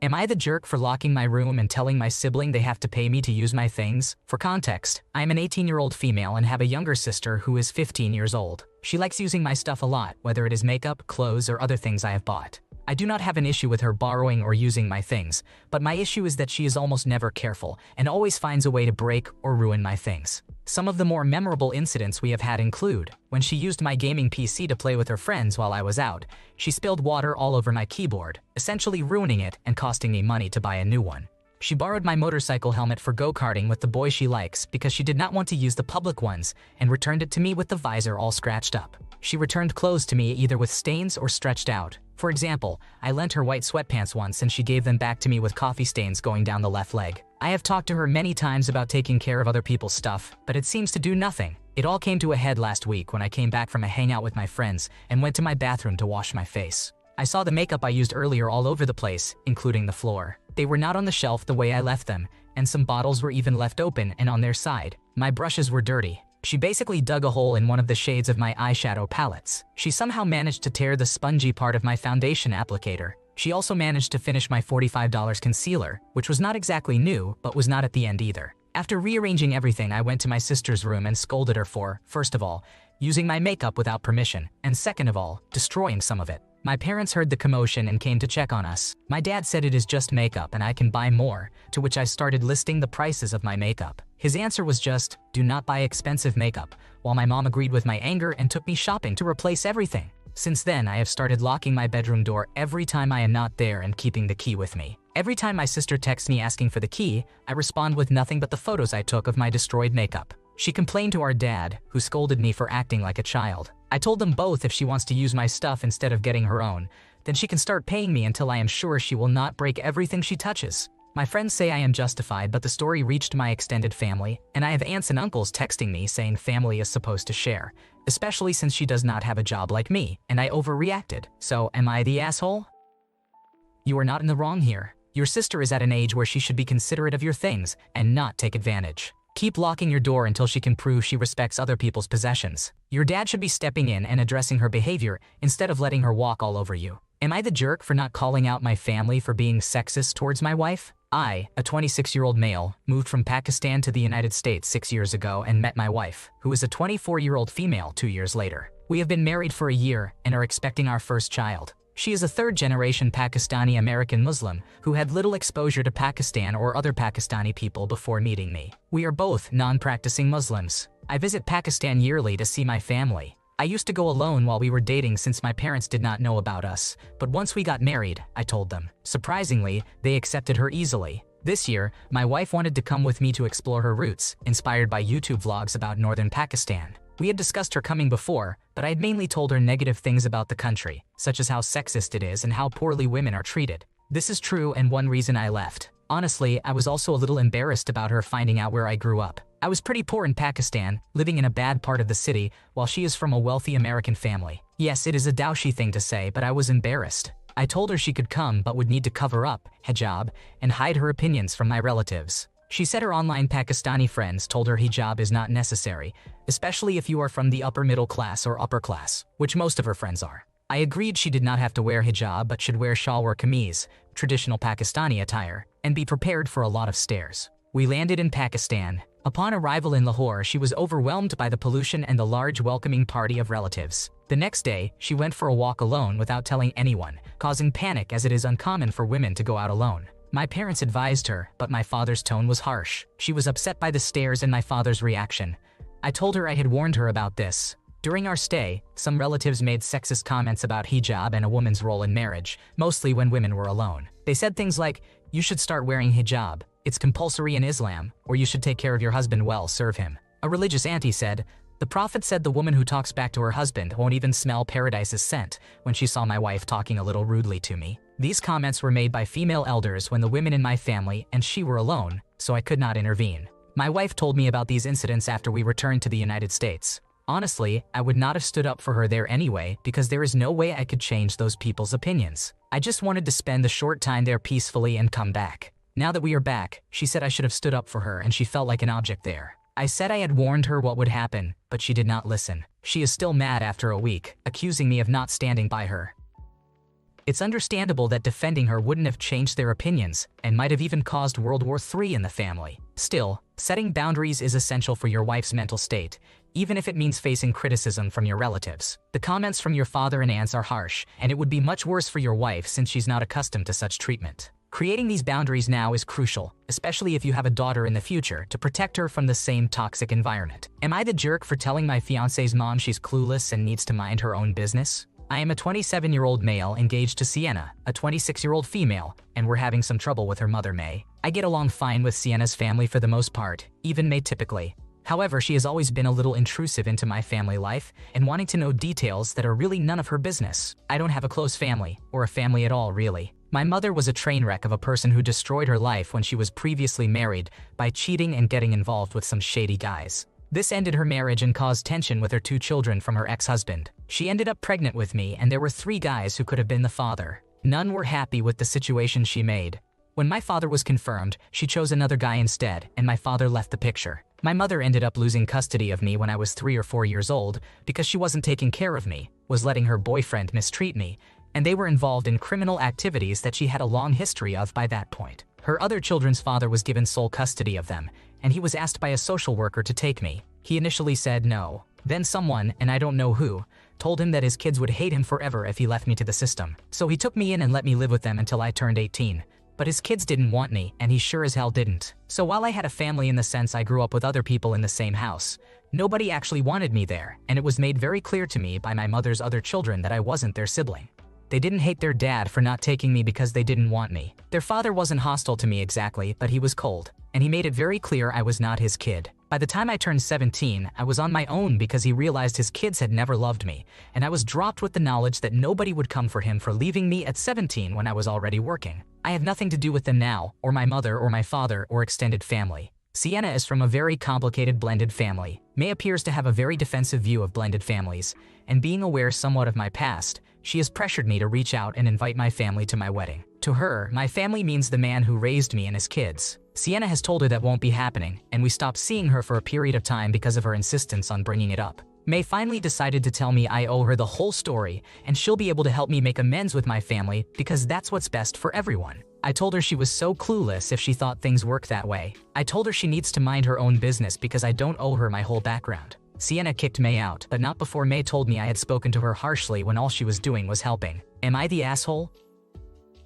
Am I the jerk for locking my room and telling my sibling they have to pay me to use my things? For context, I am an 18-year-old female and have a younger sister who is 15 years old. She likes using my stuff a lot, whether it is makeup, clothes, or other things I have bought. I do not have an issue with her borrowing or using my things, but my issue is that she is almost never careful and always finds a way to break or ruin my things. Some of the more memorable incidents we have had include when she used my gaming PC to play with her friends while I was out. She spilled water all over my keyboard, essentially ruining it and costing me money to buy a new one. She borrowed my motorcycle helmet for go-karting with the boy she likes because she did not want to use the public ones and returned it to me with the visor all scratched up. She returned clothes to me either with stains or stretched out. For example, I lent her white sweatpants once and she gave them back to me with coffee stains going down the left leg. I have talked to her many times about taking care of other people's stuff, but it seems to do nothing. It all came to a head last week when I came back from a hangout with my friends and went to my bathroom to wash my face. I saw the makeup I used earlier all over the place, including the floor. They were not on the shelf the way I left them, and some bottles were even left open and on their side. My brushes were dirty. She basically dug a hole in one of the shades of my eyeshadow palettes. She somehow managed to tear the spongy part of my foundation applicator. She also managed to finish my $45 concealer, which was not exactly new, but was not at the end either. After rearranging everything, I went to my sister's room and scolded her for, first of all, using my makeup without permission, and second of all, destroying some of it. My parents heard the commotion and came to check on us. My dad said it is just makeup and I can buy more, to which I started listing the prices of my makeup. His answer was just, do not buy expensive makeup, while my mom agreed with my anger and took me shopping to replace everything. Since then, I have started locking my bedroom door every time I am not there and keeping the key with me. Every time my sister texts me asking for the key, I respond with nothing but the photos I took of my destroyed makeup. She complained to our dad, who scolded me for acting like a child. I told them both if she wants to use my stuff instead of getting her own, then she can start paying me until I am sure she will not break everything she touches. My friends say I am justified, but the story reached my extended family, and I have aunts and uncles texting me saying family is supposed to share, especially since she does not have a job like me, and I overreacted. So, am I the asshole? You are not in the wrong here. Your sister is at an age where she should be considerate of your things and not take advantage. Keep locking your door until she can prove she respects other people's possessions. Your dad should be stepping in and addressing her behavior instead of letting her walk all over you. Am I the jerk for not calling out my family for being sexist towards my wife? I, a 26-year-old male, moved from Pakistan to the United States 6 years ago and met my wife, who is a 24-year-old female 2 years later. We have been married for a year and are expecting our first child. She is a third-generation Pakistani-American Muslim who had little exposure to Pakistan or other Pakistani people before meeting me. We are both non-practicing Muslims. I visit Pakistan yearly to see my family. I used to go alone while we were dating since my parents did not know about us, but once we got married, I told them. Surprisingly, they accepted her easily. This year, my wife wanted to come with me to explore her roots, inspired by YouTube vlogs about northern Pakistan. We had discussed her coming before, but I had mainly told her negative things about the country, such as how sexist it is and how poorly women are treated. This is true and one reason I left. Honestly, I was also a little embarrassed about her finding out where I grew up. I was pretty poor in Pakistan, living in a bad part of the city, while she is from a wealthy American family. Yes, it is a douchey thing to say, but I was embarrassed. I told her she could come but would need to cover up, hijab, and hide her opinions from my relatives. She said her online Pakistani friends told her hijab is not necessary, especially if you are from the upper middle class or upper class, which most of her friends are. I agreed she did not have to wear hijab but should wear shawl or kameez, traditional Pakistani attire, and be prepared for a lot of stares. We landed in Pakistan. Upon arrival in Lahore, she was overwhelmed by the pollution and the large welcoming party of relatives. The next day, she went for a walk alone without telling anyone, causing panic as it is uncommon for women to go out alone. My parents advised her, but my father's tone was harsh. She was upset by the stares and my father's reaction. I told her I had warned her about this. During our stay, some relatives made sexist comments about hijab and a woman's role in marriage, mostly when women were alone. They said things like, "You should start wearing hijab. It's compulsory in Islam," or "You should take care of your husband well, serve him." A religious auntie said, "The Prophet said the woman who talks back to her husband won't even smell paradise's scent," when she saw my wife talking a little rudely to me. These comments were made by female elders when the women in my family and she were alone, so I could not intervene. My wife told me about these incidents after we returned to the United States. Honestly, I would not have stood up for her there anyway because there is no way I could change those people's opinions. I just wanted to spend the short time there peacefully and come back. Now that we are back, she said I should have stood up for her and she felt like an object there. I said I had warned her what would happen, but she did not listen. She is still mad after a week, accusing me of not standing by her. It's understandable that defending her wouldn't have changed their opinions and might have even caused World War III in the family. Still, setting boundaries is essential for your wife's mental state, even if it means facing criticism from your relatives. The comments from your father and aunts are harsh, and it would be much worse for your wife since she's not accustomed to such treatment. Creating these boundaries now is crucial, especially if you have a daughter in the future, to protect her from the same toxic environment. Am I the jerk for telling my fiancée's mom she's clueless and needs to mind her own business? I am a 27-year-old male engaged to Sienna, a 26-year-old female, and we're having some trouble with her mother, May. I get along fine with Sienna's family for the most part, even May typically. However, she has always been a little intrusive into my family life and wanting to know details that are really none of her business. I don't have a close family, or a family at all, really. My mother was a train wreck of a person who destroyed her life when she was previously married by cheating and getting involved with some shady guys. This ended her marriage and caused tension with her 2 children from her ex-husband. She ended up pregnant with me, and there were 3 guys who could have been the father. None were happy with the situation she made. When my father was confirmed, she chose another guy instead, and my father left the picture. My mother ended up losing custody of me when I was 3 or 4 years old because she wasn't taking care of me, was letting her boyfriend mistreat me, and they were involved in criminal activities that she had a long history of by that point. Her other children's father was given sole custody of them, and he was asked by a social worker to take me. He initially said no. Then someone, and I don't know who, told him that his kids would hate him forever if he left me to the system. So he took me in and let me live with them until I turned 18. But his kids didn't want me, and he sure as hell didn't. So while I had a family in the sense I grew up with other people in the same house, nobody actually wanted me there, and it was made very clear to me by my mother's other children that I wasn't their sibling. They didn't hate their dad for not taking me because they didn't want me. Their father wasn't hostile to me exactly, but he was cold, and he made it very clear I was not his kid. By the time I turned 17, I was on my own because he realized his kids had never loved me, and I was dropped with the knowledge that nobody would come for him for leaving me at 17 when I was already working. I have nothing to do with them now, or my mother or my father or extended family. Sienna is from a very complicated blended family. May appears to have a very defensive view of blended families, and being aware somewhat of my past, she has pressured me to reach out and invite my family to my wedding. To her, my family means the man who raised me and his kids. Sienna has told her that won't be happening, and we stopped seeing her for a period of time because of her insistence on bringing it up. May finally decided to tell me I owe her the whole story, and she'll be able to help me make amends with my family because that's what's best for everyone. I told her she was so clueless if she thought things work that way. I told her she needs to mind her own business because I don't owe her my whole background. Sienna kicked May out, but not before May told me I had spoken to her harshly when all she was doing was helping. Am I the asshole?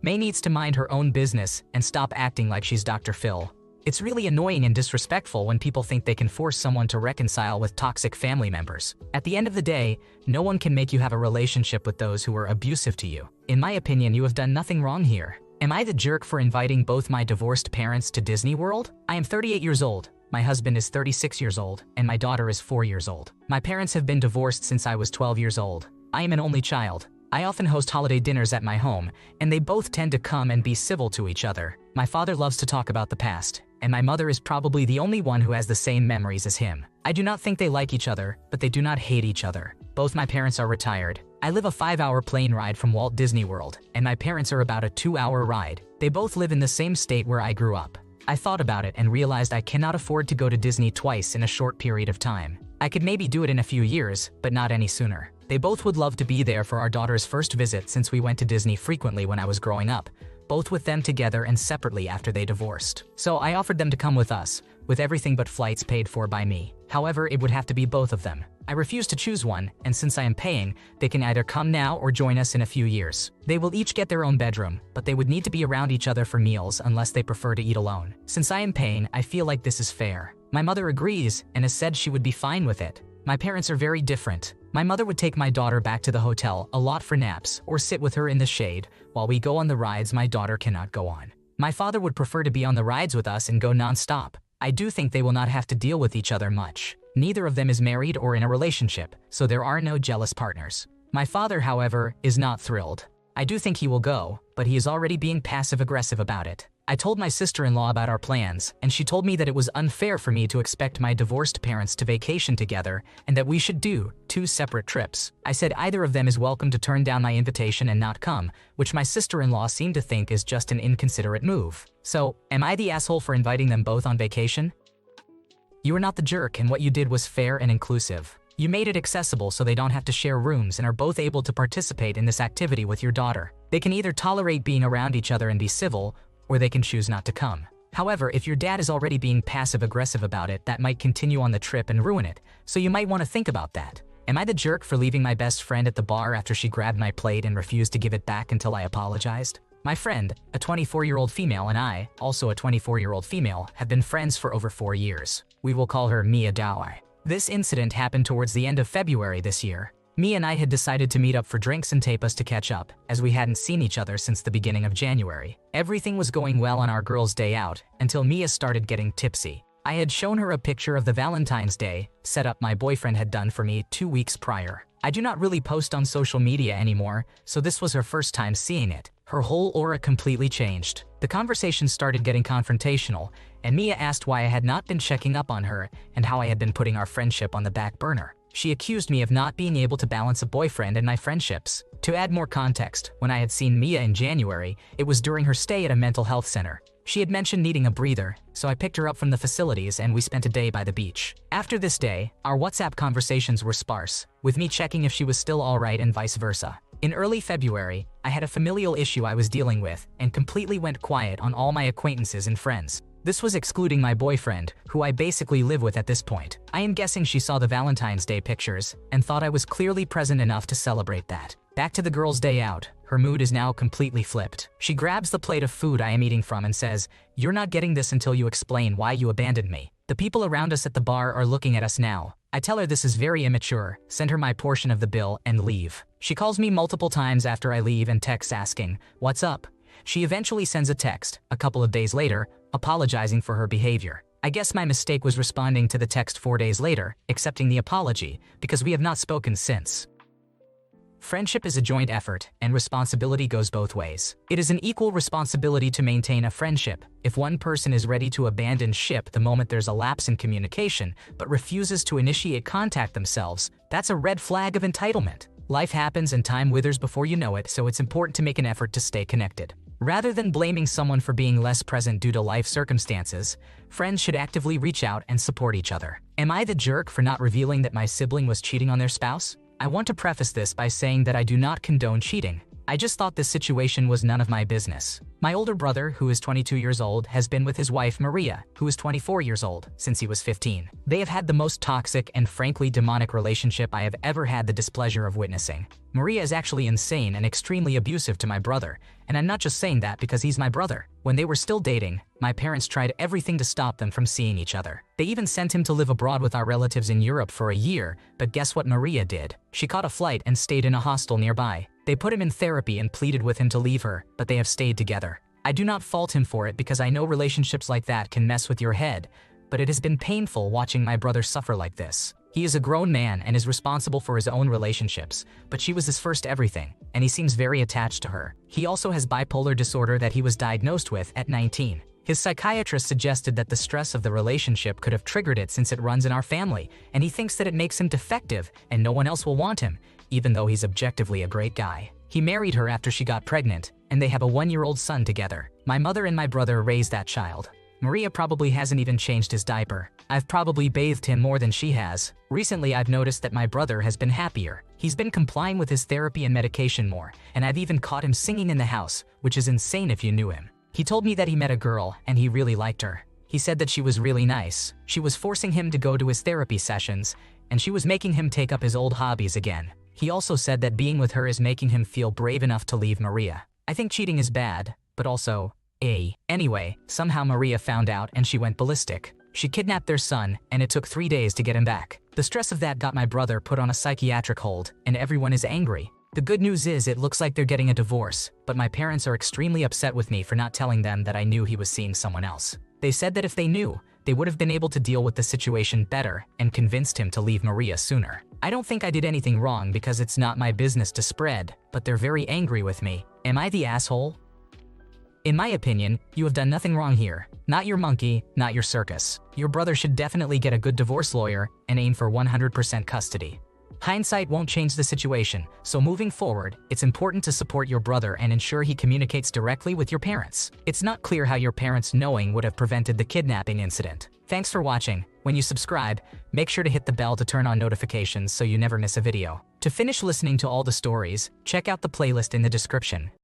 May needs to mind her own business and stop acting like she's Dr. Phil. It's really annoying and disrespectful when people think they can force someone to reconcile with toxic family members. At the end of the day, no one can make you have a relationship with those who are abusive to you. In my opinion, you have done nothing wrong here. Am I the jerk for inviting both my divorced parents to Disney World? I am 38 years old. My husband is 36 years old, and my daughter is 4 years old. My parents have been divorced since I was 12 years old. I am an only child. I often host holiday dinners at my home, and they both tend to come and be civil to each other. My father loves to talk about the past, and my mother is probably the only one who has the same memories as him. I do not think they like each other, but they do not hate each other. Both my parents are retired. I live a 5-hour plane ride from Walt Disney World, and my parents are about a 2-hour ride. They both live in the same state where I grew up. I thought about it and realized I cannot afford to go to Disney twice in a short period of time. I could maybe do it in a few years, but not any sooner. They both would love to be there for our daughter's first visit since we went to Disney frequently when I was growing up, both with them together and separately after they divorced. So I offered them to come with us, with everything but flights paid for by me. However, it would have to be both of them. I refuse to choose one, and since I am paying, they can either come now or join us in a few years. They will each get their own bedroom, but they would need to be around each other for meals unless they prefer to eat alone. Since I am paying, I feel like this is fair. My mother agrees and has said she would be fine with it. My parents are very different. My mother would take my daughter back to the hotel a lot for naps or sit with her in the shade while we go on the rides my daughter cannot go on. My father would prefer to be on the rides with us and go non-stop. I do think they will not have to deal with each other much. Neither of them is married or in a relationship, so there are no jealous partners. My father, however, is not thrilled. I do think he will go, but he is already being passive-aggressive about it. I told my sister-in-law about our plans, and she told me that it was unfair for me to expect my divorced parents to vacation together and that we should do 2 separate trips. I said either of them is welcome to turn down my invitation and not come, which my sister-in-law seemed to think is just an inconsiderate move. So, am I the asshole for inviting them both on vacation? You are not the jerk, and what you did was fair and inclusive. You made it accessible so they don't have to share rooms and are both able to participate in this activity with your daughter. They can either tolerate being around each other and be civil, or they can choose not to come. However, if your dad is already being passive-aggressive about it, that might continue on the trip and ruin it, so you might want to think about that. Am I the jerk for leaving my best friend at the bar after she grabbed my plate and refused to give it back until I apologized? My friend, a 24-year-old female, and I, also a 24-year-old female, have been friends for over 4 years. We will call her Mia Dawai. This incident happened towards the end of February this year. Mia and I had decided to meet up for drinks and tape us to catch up, as we hadn't seen each other since the beginning of January. Everything was going well on our girls' day out, until Mia started getting tipsy. I had shown her a picture of the Valentine's Day setup my boyfriend had done for me 2 weeks prior. I do not really post on social media anymore, so this was her first time seeing it. Her whole aura completely changed. The conversation started getting confrontational, and Mia asked why I had not been checking up on her and how I had been putting our friendship on the back burner. She accused me of not being able to balance a boyfriend and my friendships. To add more context, when I had seen Mia in January, it was during her stay at a mental health center. She had mentioned needing a breather, so I picked her up from the facilities and we spent a day by the beach. After this day, our WhatsApp conversations were sparse, with me checking if she was still alright and vice versa. In early February, I had a familial issue I was dealing with and completely went quiet on all my acquaintances and friends. This was excluding my boyfriend, who I basically live with at this point. I am guessing she saw the Valentine's Day pictures and thought I was clearly present enough to celebrate that. Back to the girls' day out, her mood is now completely flipped. She grabs the plate of food I am eating from and says, "You're not getting this until you explain why you abandoned me. The people around us at the bar are looking at us now." I tell her this is very immature, send her my portion of the bill, and leave. She calls me multiple times after I leave and texts asking, "What's up?" She eventually sends a text, a couple of days later, apologizing for her behavior. I guess my mistake was responding to the text 4 days later, accepting the apology, because we have not spoken since. Friendship is a joint effort, and responsibility goes both ways. It is an equal responsibility to maintain a friendship. If one person is ready to abandon ship the moment there's a lapse in communication, but refuses to initiate contact themselves, that's a red flag of entitlement. Life happens and time withers before you know it, so it's important to make an effort to stay connected. Rather than blaming someone for being less present due to life circumstances, friends should actively reach out and support each other. Am I the jerk for not revealing that my sibling was cheating on their spouse? I want to preface this by saying that I do not condone cheating. I just thought this situation was none of my business. My older brother, who is 22 years old, has been with his wife Maria, who is 24 years old, since he was 15. They have had the most toxic and frankly demonic relationship I have ever had the displeasure of witnessing. Maria is actually insane and extremely abusive to my brother, and I'm not just saying that because he's my brother. When they were still dating, my parents tried everything to stop them from seeing each other. They even sent him to live abroad with our relatives in Europe for a year, but guess what Maria did? She caught a flight and stayed in a hostel nearby. They put him in therapy and pleaded with him to leave her, but they have stayed together. I do not fault him for it because I know relationships like that can mess with your head, but it has been painful watching my brother suffer like this. He is a grown man and is responsible for his own relationships, but she was his first everything, and he seems very attached to her. He also has bipolar disorder that he was diagnosed with at 19. His psychiatrist suggested that the stress of the relationship could have triggered it since it runs in our family, and he thinks that it makes him defective and no one else will want him, even though he's objectively a great guy. He married her after she got pregnant, and they have a 1-year-old son together. My mother and my brother raised that child. Maria probably hasn't even changed his diaper. I've probably bathed him more than she has. Recently, I've noticed that my brother has been happier. He's been complying with his therapy and medication more, and I've even caught him singing in the house, which is insane if you knew him. He told me that he met a girl, and he really liked her. He said that she was really nice. She was forcing him to go to his therapy sessions, and she was making him take up his old hobbies again. He also said that being with her is making him feel brave enough to leave Maria. I think cheating is bad, but also, Anyway, somehow Maria found out and she went ballistic. She kidnapped their son, and it took 3 days to get him back. The stress of that got my brother put on a psychiatric hold, and everyone is angry. The good news is it looks like they're getting a divorce, but my parents are extremely upset with me for not telling them that I knew he was seeing someone else. They said that if they knew, they would have been able to deal with the situation better and convinced him to leave Maria sooner. I don't think I did anything wrong because it's not my business to spread, but they're very angry with me. Am I the asshole? In my opinion, you have done nothing wrong here. Not your monkey, not your circus. Your brother should definitely get a good divorce lawyer and aim for 100% custody. Hindsight won't change the situation, so moving forward, it's important to support your brother and ensure he communicates directly with your parents. It's not clear how your parents knowing would have prevented the kidnapping incident. Thanks for watching. When you subscribe, make sure to hit the bell to turn on notifications so you never miss a video. To finish listening to all the stories, check out the playlist in the description.